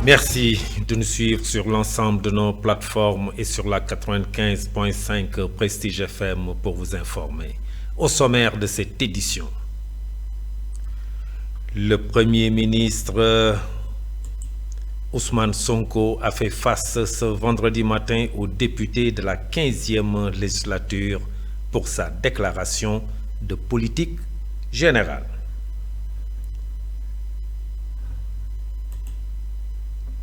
Merci de nous suivre sur l'ensemble de nos plateformes et sur la 95.5 Prestige FM pour vous informer. Au sommaire de cette édition, le Premier ministre Ousmane Sonko a fait face ce vendredi matin aux députés de la 15e législature pour sa déclaration de politique générale.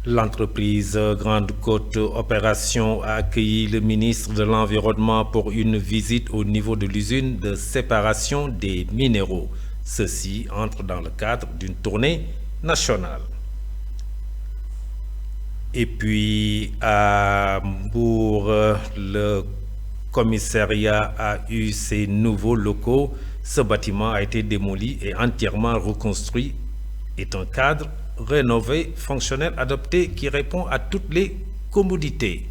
L'entreprise Grande Côte Opération a accueilli le ministre de l'Environnement pour une visite au niveau de l'usine de séparation des minéraux. Ceci entre dans le cadre d'une tournée nationale. Et puis à Mbour, le commissariat a eu ses nouveaux locaux. Ce bâtiment a été démoli et entièrement reconstruit. Est un cadre rénové, fonctionnel, adapté, qui répond à toutes les commodités.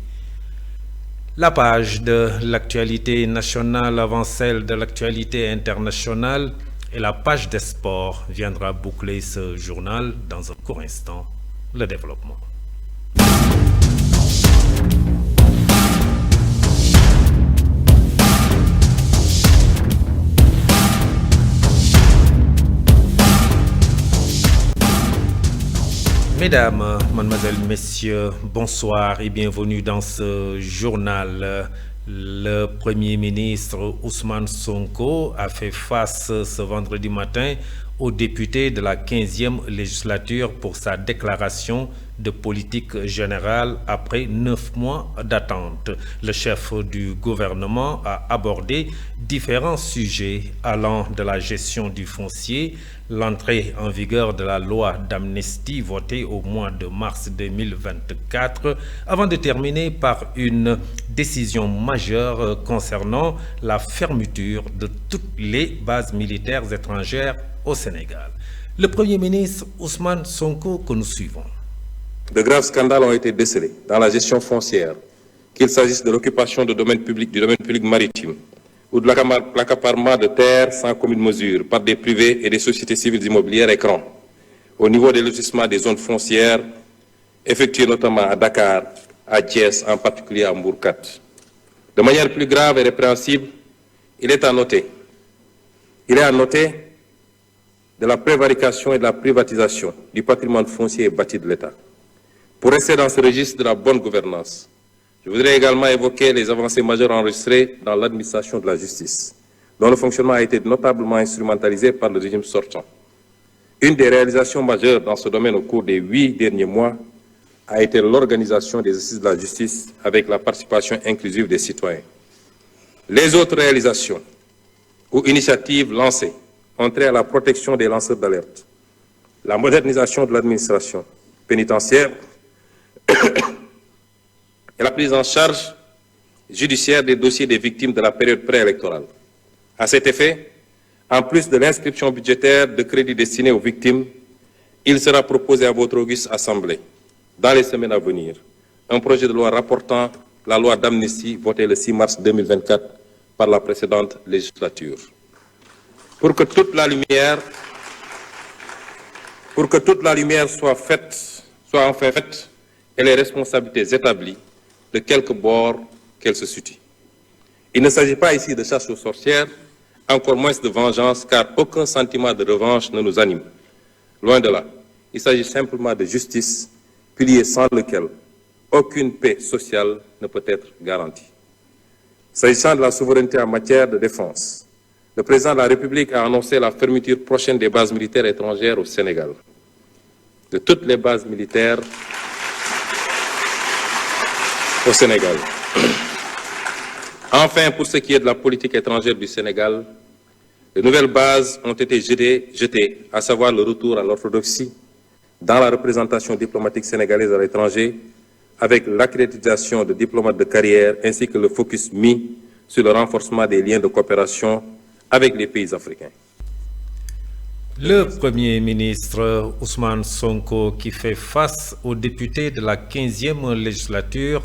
La page de l'actualité nationale avant celle de l'actualité internationale et la page des sports viendra boucler ce journal dans un court instant. Le développement. Mesdames, mademoiselles, messieurs, bonsoir et bienvenue dans ce journal. Le Premier ministre Ousmane Sonko a fait face ce vendredi matin aux députés de la 15e législature pour sa déclaration de politique générale après 9 mois d'attente. Le chef du gouvernement a abordé différents sujets allant de la gestion du foncier, l'entrée en vigueur de la loi d'amnistie votée au mois de mars 2024, avant de terminer par une décision majeure concernant la fermeture de toutes les bases militaires étrangères au Sénégal. Le Premier ministre Ousmane Sonko que nous suivons. De graves scandales ont été décelés dans la gestion foncière, qu'il s'agisse de l'occupation du domaine public maritime ou de l'accaparement de terres sans commune mesure par des privés et des sociétés civiles immobilières écrans, au niveau des lotissements des zones foncières, effectuées notamment à Dakar, à Thiès, en particulier à Mbourkat. De manière plus grave et répréhensible, il est à noter de la prévarication et de la privatisation du patrimoine foncier et bâti de l'État. Pour rester dans ce registre de la bonne gouvernance, je voudrais également évoquer les avancées majeures enregistrées dans l'administration de la justice, dont le fonctionnement a été notablement instrumentalisé par le régime sortant. Une des réalisations majeures dans ce domaine au cours des 8 derniers mois a été l'organisation des assises de la justice avec la participation inclusive des citoyens. Les autres réalisations ou initiatives lancées ont trait à la protection des lanceurs d'alerte, la modernisation de l'administration pénitentiaire et la prise en charge judiciaire des dossiers des victimes de la période préélectorale. À cet effet, en plus de l'inscription budgétaire de crédits destinés aux victimes, il sera proposé à votre auguste Assemblée, dans les semaines à venir, un projet de loi rapportant la loi d'amnistie votée le 6 mars 2024 par la précédente législature. Pour que toute la lumière soit enfin faite et les responsabilités établies de quelque bord qu'elles se situent. Il ne s'agit pas ici de chasse aux sorcières, encore moins de vengeance, car aucun sentiment de revanche ne nous anime. Loin de là, il s'agit simplement de justice, pilier sans lequel aucune paix sociale ne peut être garantie. S'agissant de la souveraineté en matière de défense, le président de la République a annoncé la fermeture prochaine des bases militaires étrangères au Sénégal. De toutes les bases militaires au Sénégal. Enfin, pour ce qui est de la politique étrangère du Sénégal, de nouvelles bases ont été jetées, à savoir le retour à l'orthodoxie dans la représentation diplomatique sénégalaise à l'étranger, avec l'accréditation de diplomates de carrière ainsi que le focus mis sur le renforcement des liens de coopération avec les pays africains. Le Premier ministre Ousmane Sonko qui fait face aux députés de la 15e législature.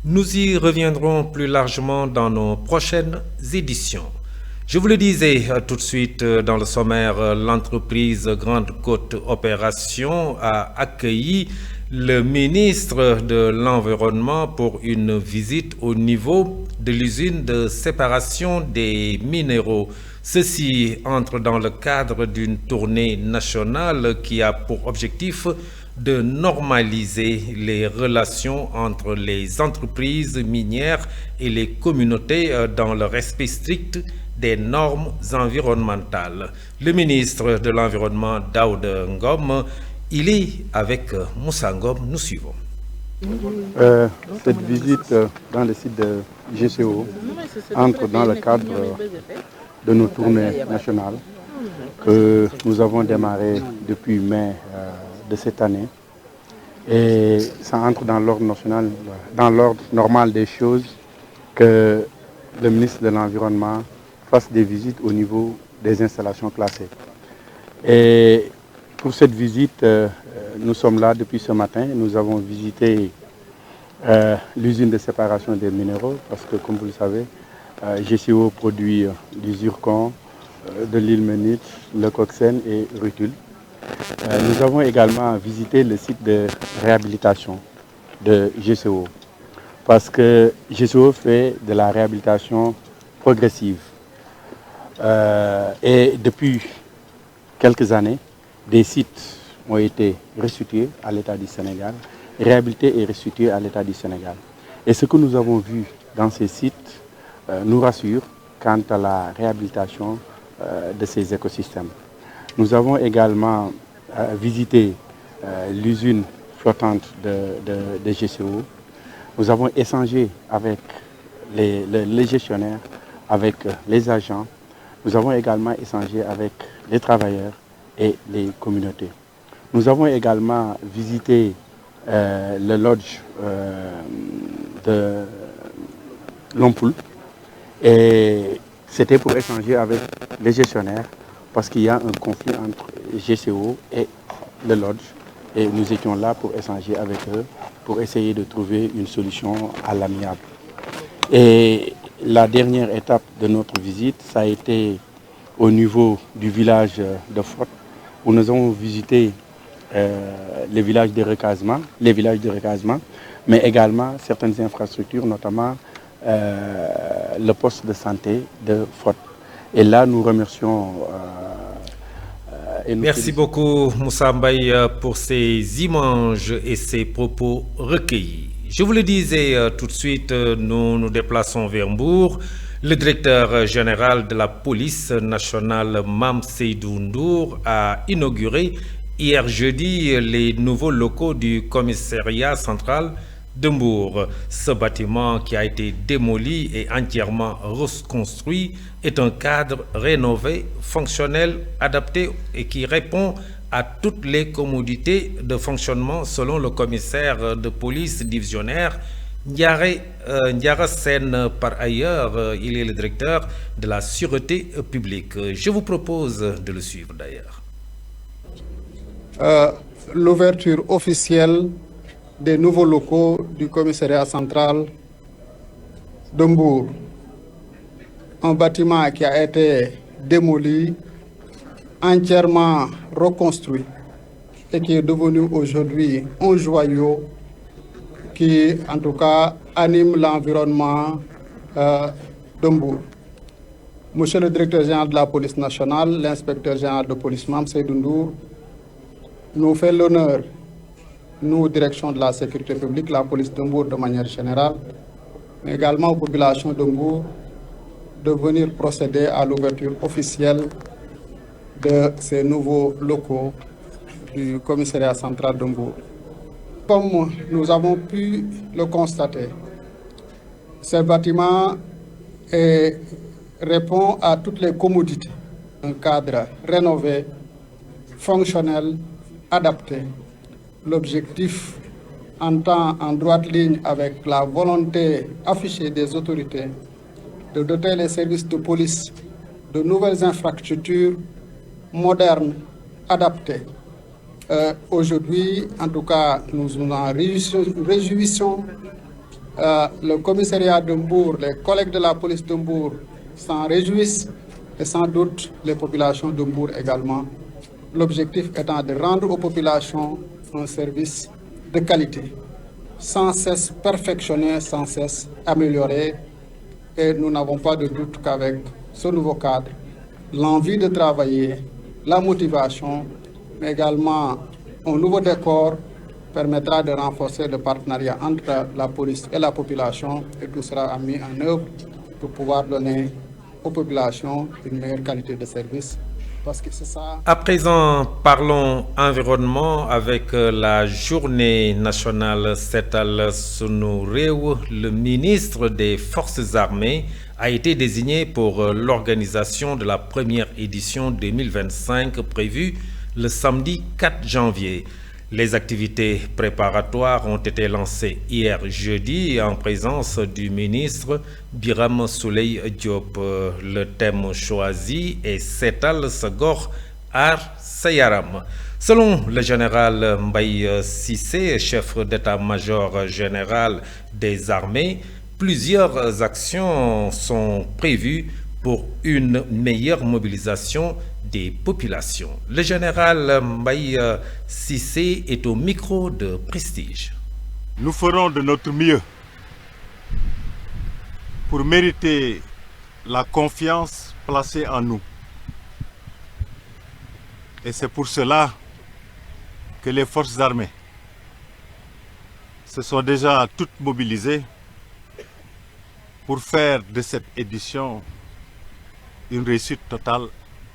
Nous y reviendrons plus largement dans nos prochaines éditions. Je vous le disais tout de suite dans le sommaire, l'entreprise Grande Côte Opération a accueilli le ministre de l'Environnement pour une visite au niveau de l'usine de séparation des minéraux. Ceci entre dans le cadre d'une tournée nationale qui a pour objectif de normaliser les relations entre les entreprises minières et les communautés dans le respect strict des normes environnementales. Le ministre de l'Environnement, Daoud Ngom, il est avec Moussa Ngom. Nous suivons. Cette visite dans le site de GCO entre dans le cadre de nos tournées nationales que nous avons démarré depuis mai de cette année. Et ça entre dans l'ordre national, dans l'ordre normal des choses que le ministre de l'Environnement fasse des visites au niveau des installations classées. Et pour cette visite, nous sommes là depuis ce matin. Nous avons visité l'usine de séparation des minéraux parce que, comme vous le savez, GCO produit du zircon, de l'ilménite, le coxène et rutile. Nous avons également visité le site de réhabilitation de GCO parce que GCO fait de la réhabilitation progressive. Et depuis quelques années, des sites ont été restitués à l'État du Sénégal, réhabilités et restitués à l'État du Sénégal. Et ce que nous avons vu dans ces sites nous rassure quant à la réhabilitation de ces écosystèmes. Nous avons également visité l'usine flottante de GCO. Nous avons échangé avec les gestionnaires, avec les agents. Nous avons également échangé avec les travailleurs et les communautés. Nous avons également visité le lodge de Lompoul et c'était pour échanger avec les gestionnaires parce qu'il y a un conflit entre GCO et le lodge et nous étions là pour échanger avec eux pour essayer de trouver une solution à l'amiable. Et la dernière étape de notre visite, ça a été au niveau du village de Fort, où nous avons visité les villages de recasement, mais également certaines infrastructures, notamment le poste de santé de Fort. Et là, nous remercions. Merci beaucoup, Moussa Mbaye, pour ces images et ces propos recueillis. Je vous le disais tout de suite, nous nous déplaçons vers Mbour. Le directeur général de la police nationale, Mame Seydou Ndour, a inauguré hier jeudi les nouveaux locaux du commissariat central de Mbour. Ce bâtiment qui a été démoli et entièrement reconstruit est un cadre rénové, fonctionnel, adapté et qui répond à toutes les commodités de fonctionnement selon le commissaire de police divisionnaire Ndiara Sen. Par ailleurs, il est le directeur de la sûreté publique. Je vous propose de le suivre d'ailleurs. L'ouverture officielle des nouveaux locaux du commissariat central de Mbour. Un bâtiment qui a été démoli, entièrement reconstruit et qui est devenu aujourd'hui un joyau qui, en tout cas, anime l'environnement de Mbour. Monsieur le directeur général de la police nationale, l'inspecteur général de police, Mame Seydou Ndour, nous fait l'honneur, nous, direction de la sécurité publique, la police de Mbour de manière générale, mais également aux populations de Mbour, de venir procéder à l'ouverture officielle de ces nouveaux locaux du commissariat central de Mbour. Comme nous avons pu le constater, ce bâtiment répond à toutes les commodités. Un cadre rénové, fonctionnel, adapté. L'objectif entend en droite ligne avec la volonté affichée des autorités de doter les services de police de nouvelles infrastructures modernes, adaptées. Aujourd'hui, en tout cas, nous nous en réjouissons. Le commissariat de Mbour, les collègues de la police de Mbour s'en réjouissent et sans doute les populations de Mbour également. L'objectif étant de rendre aux populations un service de qualité, sans cesse perfectionnée, sans cesse améliorée. Et nous n'avons pas de doute qu'avec ce nouveau cadre, l'envie de travailler, la motivation, mais également un nouveau décor permettra de renforcer le partenariat entre la police et la population, et tout sera mis en œuvre pour pouvoir donner aux populations une meilleure qualité de service. Parce que c'est ça. À présent, parlons environnement avec la journée nationale Setal Sunu Réew. Le ministre des Forces armées a été désigné pour l'organisation de la première édition 2025 prévue le samedi 4 janvier. Les activités préparatoires ont été lancées hier jeudi en présence du ministre Birame Souleye Diop. Le thème choisi est Setal Sagor Ar Sayaram. Selon le général Mbaye Cissé, chef d'état-major général des armées, plusieurs actions sont prévues pour une meilleure mobilisation des populations. Le général Mbaye Cissé est au micro de Prestige. Nous ferons de notre mieux pour mériter la confiance placée en nous. Et c'est pour cela que les forces armées se sont déjà toutes mobilisées pour faire de cette édition une réussite totale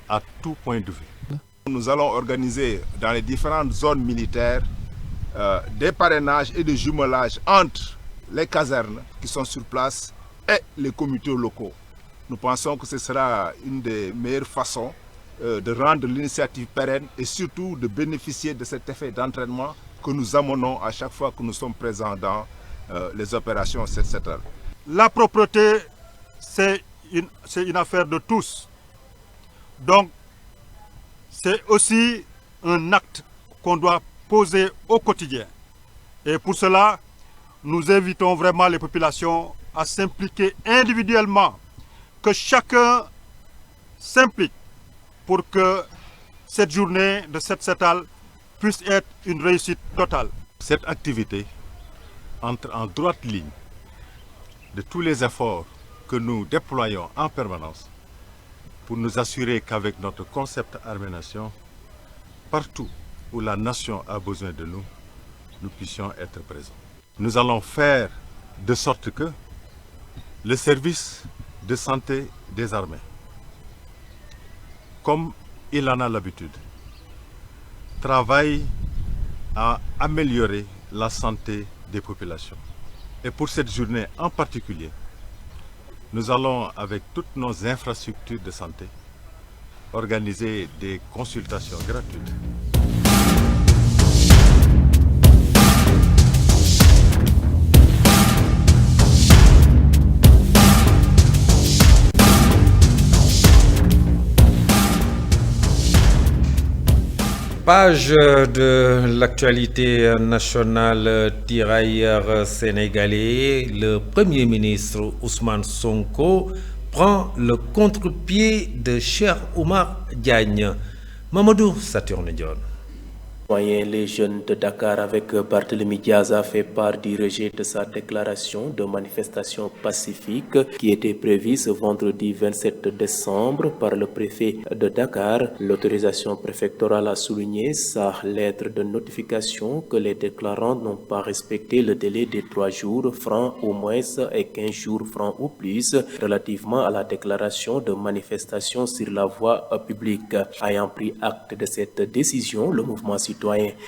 à tout point de vue. Nous allons organiser dans les différentes zones militaires des parrainages et des jumelages entre les casernes qui sont sur place et les comités locaux. Nous pensons que ce sera une des meilleures façons de rendre l'initiative pérenne et surtout de bénéficier de cet effet d'entraînement que nous amenons à chaque fois que nous sommes présents dans les opérations Setal. La propreté, c'est une affaire de tous. Donc, c'est aussi un acte qu'on doit poser au quotidien. Et pour cela, nous invitons vraiment les populations à s'impliquer individuellement, que chacun s'implique pour que cette journée de Setal puisse être une réussite totale. Cette activité entre en droite ligne de tous les efforts que nous déployons en permanence pour nous assurer qu'avec notre concept Armée-Nation, partout où la nation a besoin de nous, nous puissions être présents. Nous allons faire de sorte que le service de santé des armées, comme il en a l'habitude, travaille à améliorer la santé des populations. Et pour cette journée en particulier, nous allons, avec toutes nos infrastructures de santé, organiser des consultations gratuites. Page de l'actualité nationale tirailleur sénégalais, le Premier ministre Ousmane Sonko prend le contre-pied de Cheikh Oumar Diagne. Mamadou Saturne Dione. Les jeunes de Dakar avec Barthélémy Diaz a fait part du rejet de sa déclaration de manifestation pacifique qui était prévue ce vendredi 27 décembre par le préfet de Dakar. L'autorisation préfectorale a souligné sa lettre de notification que les déclarants n'ont pas respecté le délai de 3 jours francs au moins et 15 jours francs au plus relativement à la déclaration de manifestation sur la voie publique. Ayant pris acte de cette décision, le mouvement citoyen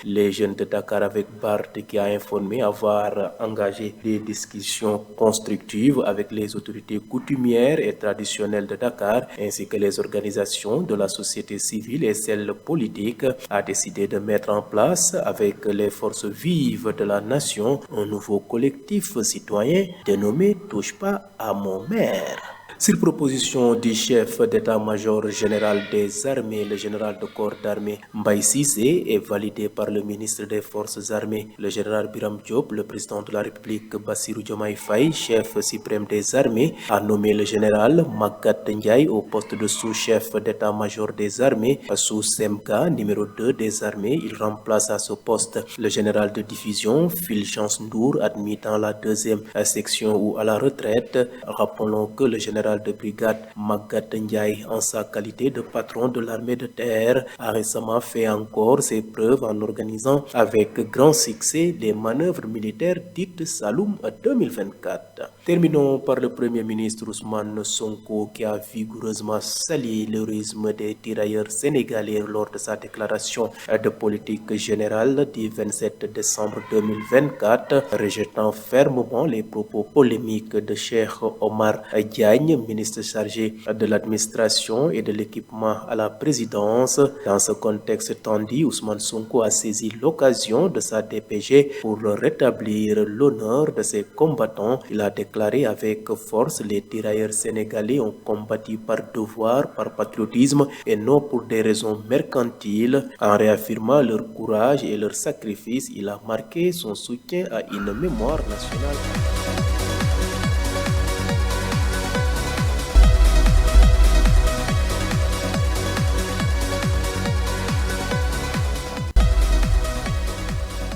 Les Jeunes de Dakar avec Barth qui a informé avoir engagé des discussions constructives avec les autorités coutumières et traditionnelles de Dakar ainsi que les organisations de la société civile et celles politiques, a décidé de mettre en place avec les forces vives de la nation un nouveau collectif citoyen dénommé Touche pas à mon maire. Sur proposition du chef d'état-major général des armées, le général de corps d'armée Mbaye Cissé est validé par le ministre des Forces armées. Le général Biram Diop, le président de la République Bassirou Diomaye Faye, chef suprême des armées, a nommé le général Magatte Ndiaye au poste de sous-chef d'état-major des armées. Sous Semka, numéro 2 des armées, il remplace à ce poste le général de division Fulgence Ndour, admis dans la 2e section ou à la retraite. Rappelons que le général de brigade Magatte Ndiaye, en sa qualité de patron de l'armée de terre, a récemment fait encore ses preuves en organisant avec grand succès des manœuvres militaires dites Saloum 2024. Terminons par le Premier ministre Ousmane Sonko qui a vigoureusement salué l'héroïsme des tirailleurs sénégalais lors de sa déclaration de politique générale du 27 décembre 2024, rejetant fermement les propos polémiques de Cheikh Omar Diagne, ministre chargé de l'administration et de l'équipement à la présidence. Dans ce contexte tendu, Ousmane Sonko a saisi l'occasion de sa DPG pour rétablir l'honneur de ses combattants. Il a déclaré avec force: les tirailleurs sénégalais ont combattu par devoir, par patriotisme et non pour des raisons mercantiles. En réaffirmant leur courage et leur sacrifice, il a marqué son soutien à une mémoire nationale.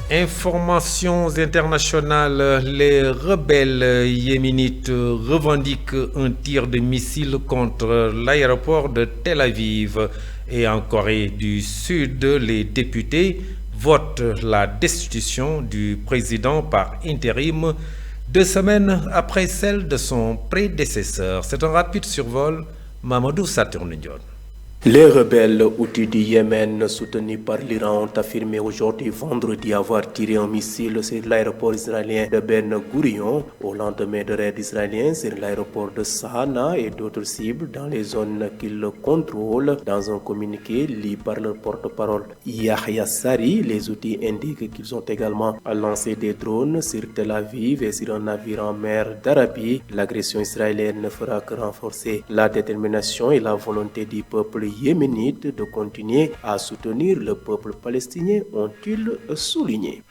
Informations internationales, les rebelles yéménites revendiquent un tir de missile contre l'aéroport de Tel Aviv. Et en Corée du Sud, les députés votent la destitution du président par intérim 2 semaines après celle de son prédécesseur. C'est un rapide survol, Mamadou Saturnion. Les rebelles houthis du Yémen, soutenus par l'Iran, ont affirmé aujourd'hui vendredi avoir tiré un missile sur l'aéroport israélien de Ben Gurion au lendemain de raids israéliens sur l'aéroport de Sahana et d'autres cibles dans les zones qu'ils contrôlent. Dans un communiqué lu par leur porte-parole Yahya Sari, les Houthis indiquent qu'ils ont également lancé des drones sur Tel Aviv et sur un navire en mer d'Arabie. L'agression israélienne ne fera que renforcer la détermination et la volonté du peuple yéménite de continuer à soutenir le peuple palestinien, ont-ils souligné.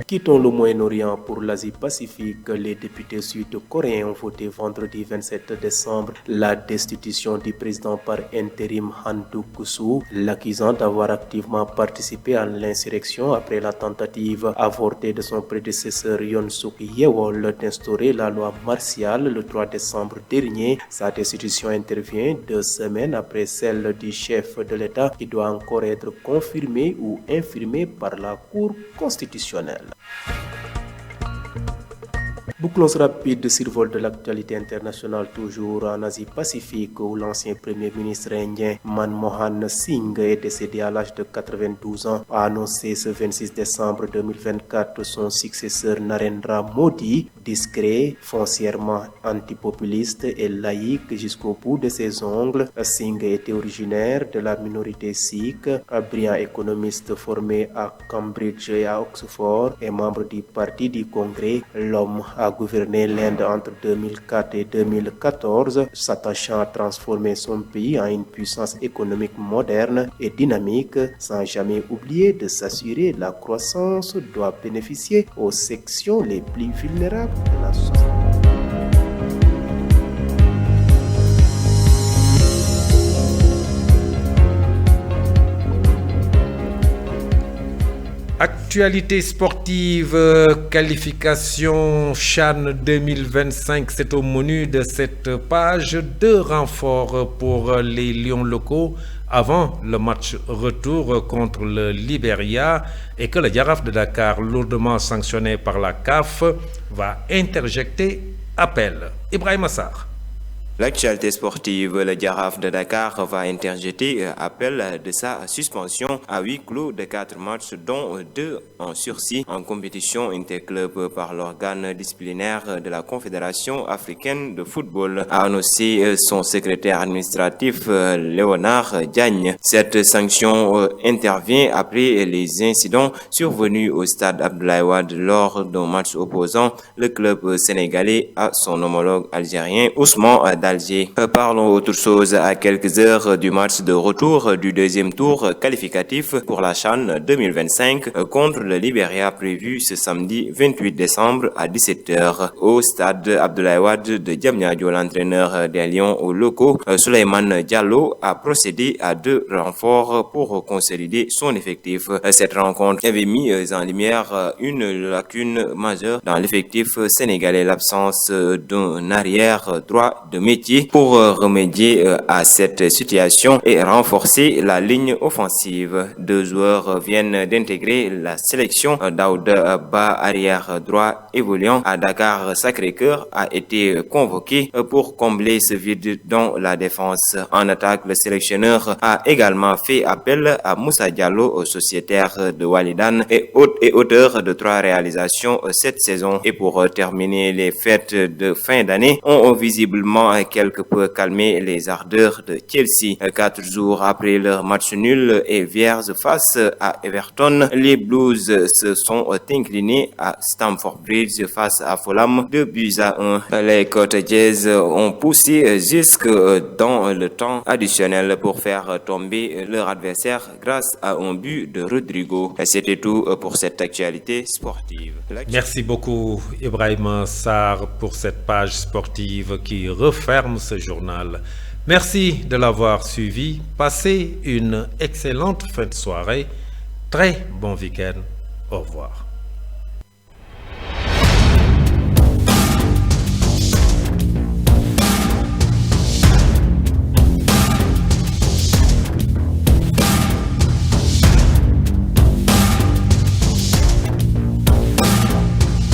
Quittons le Moyen-Orient pour l'Asie-Pacifique. Les députés sud-coréens ont voté vendredi 27 décembre la destitution du président par intérim Han Duck-soo, l'accusant d'avoir activement participé à l'insurrection après la tentative avortée de son prédécesseur Yoon Suk-yeol d'instaurer la loi martiale le 3 décembre dernier. Sa destitution intervient 2 semaines après celle du chef de l'État qui doit encore être confirmée ou infirmée par la Cour constitutionnelle. Bouclons rapide de survol de l'actualité internationale toujours en Asie-Pacifique où l'ancien premier ministre indien Manmohan Singh est décédé à l'âge de 92 ans. A annoncé ce 26 décembre 2024 son successeur Narendra Modi, discret, foncièrement antipopuliste et laïque jusqu'au bout de ses ongles. Singh était originaire de la minorité sikh, un brillant économiste formé à Cambridge et à Oxford et membre du Parti du Congrès. L'homme a gouverné l'Inde entre 2004 et 2014, s'attachant à transformer son pays en une puissance économique moderne et dynamique, sans jamais oublier de s'assurer que la croissance doit bénéficier aux sections les plus vulnérables de la société. Actualité sportive, qualification CHAN 2025, c'est au menu de cette page. 2 renforts pour les Lions locaux avant le match retour contre le Libéria et que le Jaraaf de Dakar, lourdement sanctionné par la CAF, va interjecter appel. Ibrahim Assar. L'actualité sportive, le Jaraaf de Dakar va interjeter appel de sa suspension à 8 clous de 4 matchs, dont 2 en sursis en compétition interclub par l'organe disciplinaire de la Confédération africaine de football, a annoncé son secrétaire administratif Léonard Diagne. Cette sanction intervient après les incidents survenus au stade Abdoulaye Wade lors d'un match opposant le club sénégalais à son homologue algérien Ousmane d'Alger. Parlons autre chose à quelques heures du match de retour du deuxième tour qualificatif pour la CHAN 2025 contre le Libéria prévu ce samedi 28 décembre à 17h au stade Abdoulaye Wade de Diamniadio. L'entraîneur des Lions aux locaux, Souleymane Diallo, a procédé à 2 renforts pour consolider son effectif. Cette rencontre avait mis en lumière une lacune majeure dans l'effectif sénégalais, l'absence d'un arrière droit de métier. Pour remédier à cette situation et renforcer la ligne offensive, 2 joueurs viennent d'intégrer la sélection. Daouda Ba, arrière droit évoluant à Dakar Sacré-Cœur, a été convoqué pour combler ce vide dans la défense. En attaque, le sélectionneur a également fait appel à Moussa Diallo, sociétaire de Walidan et auteur de 3 réalisations cette saison. Et pour terminer, les fêtes de fin d'année ont visiblement quelque peu calmé les ardeurs de Chelsea. 4 jours après leur match nul et vierge face à Everton, les Blues se sont inclinés à Stamford Bridge face à Fulham 2-1. Les Cottagers ont poussé jusque dans le temps additionnel pour faire tomber leur adversaire grâce à un but de Rodrigo. C'était tout pour cette actualité sportive. Merci beaucoup Ibrahima Sarr pour cette page sportive qui referme ce journal. Merci de l'avoir suivi. Passez une excellente fin de soirée. Très bon week-end. Au revoir.